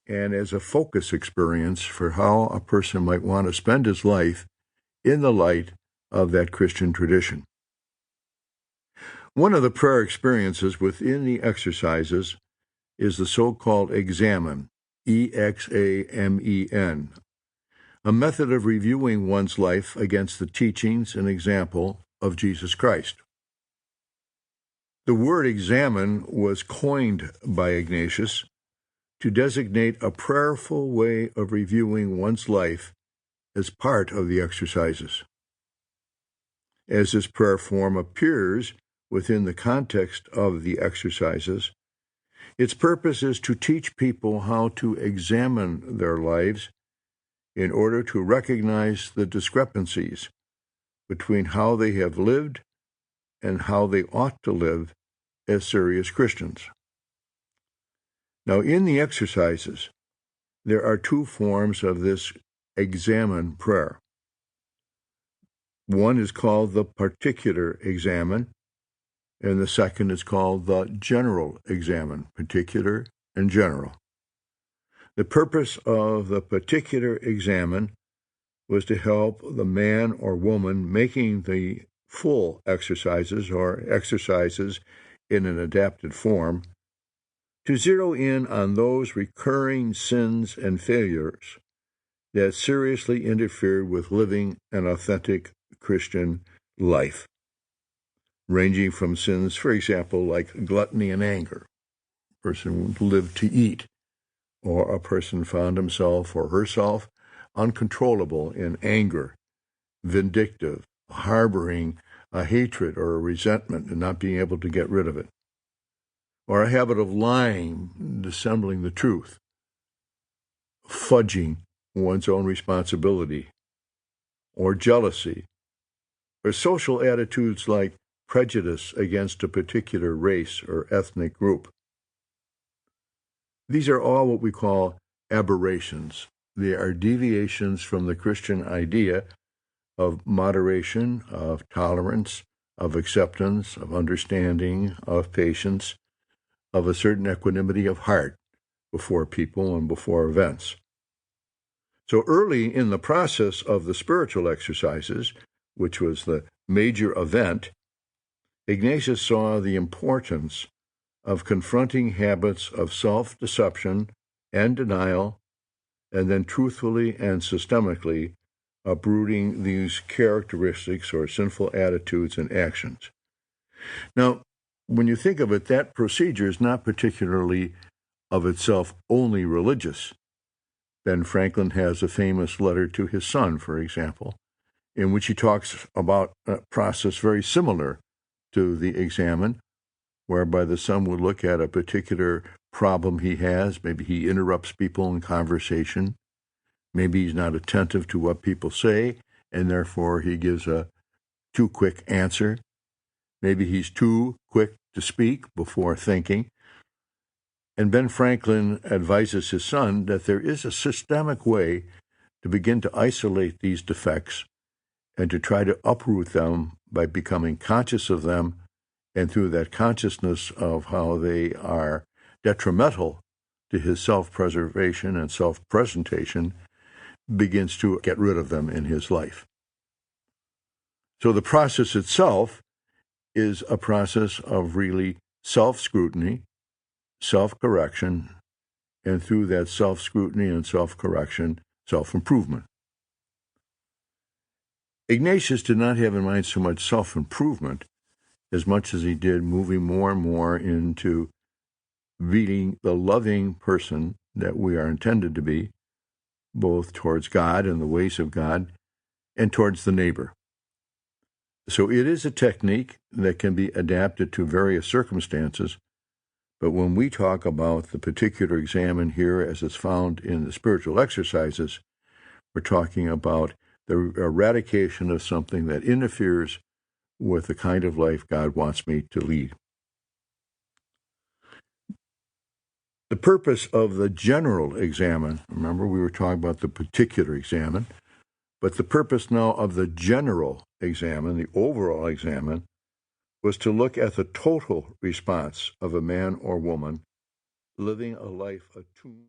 and as a focus experience for how a person might want to spend his life in the light of that Christian tradition. One of the prayer experiences within the exercises is the so-called examen, E-X-A-M-E-N, a method of reviewing one's life against the teachings and example of Jesus Christ. The word examen was coined by Ignatius to designate a prayerful way of reviewing one's life as part of the exercises. As this prayer form appears within the context of the exercises, its purpose is to teach people how to examine their lives in order to recognize the discrepancies between how they have lived and how they ought to live as serious Christians. Now, in the exercises, there are two forms of this examen prayer. One is called the particular examen, and the second is called the general examen, particular and general. The purpose of the particular examen was to help the man or woman making the full exercises or exercises in an adapted form to zero in on those recurring sins and failures that seriously interfered with living an authentic Christian life, ranging from sins, for example, like gluttony and anger. A person lived to eat, or a person found himself or herself uncontrollable in anger, vindictive, harboring a hatred or a resentment and not being able to get rid of it, or a habit of lying, dissembling the truth, fudging one's own responsibility, or jealousy, or social attitudes like prejudice against a particular race or ethnic group. These are all what we call aberrations. They are deviations from the Christian idea of moderation, of tolerance, of acceptance, of understanding, of patience, of a certain equanimity of heart before people and before events. So early in the process of the spiritual exercises, which was the major event, Ignatius saw the importance of confronting habits of self-deception and denial, and then truthfully and systemically uprooting these characteristics or sinful attitudes and actions. Now, when you think of it, that procedure is not particularly of itself only religious. Ben Franklin has a famous letter to his son, for example, in which he talks about a process very similar to the examen, whereby the son would look at a particular problem he has. Maybe he interrupts people in conversation. Maybe he's not attentive to what people say, and therefore he gives a too quick answer. Maybe he's too quick to speak before thinking. And Ben Franklin advises his son that there is a systemic way to begin to isolate these defects and to try to uproot them by becoming conscious of them, and through that consciousness of how they are detrimental to his self-preservation and self-presentation, begins to get rid of them in his life. So the process itself is a process of really self-scrutiny, self-correction, and through that self-scrutiny and self-correction, self-improvement. Ignatius did not have in mind so much self-improvement as much as he did moving more and more into being the loving person that we are intended to be, both towards God and the ways of God, and towards the neighbor. So it is a technique that can be adapted to various circumstances, but when we talk about the particular examen here as it's found in the spiritual exercises, we're talking about the eradication of something that interferes with the kind of life God wants me to lead. The purpose of the general examen, remember we were talking about the particular examen, but the purpose now of the general examen, the overall examen, was to look at the total response of a man or woman living a life attuned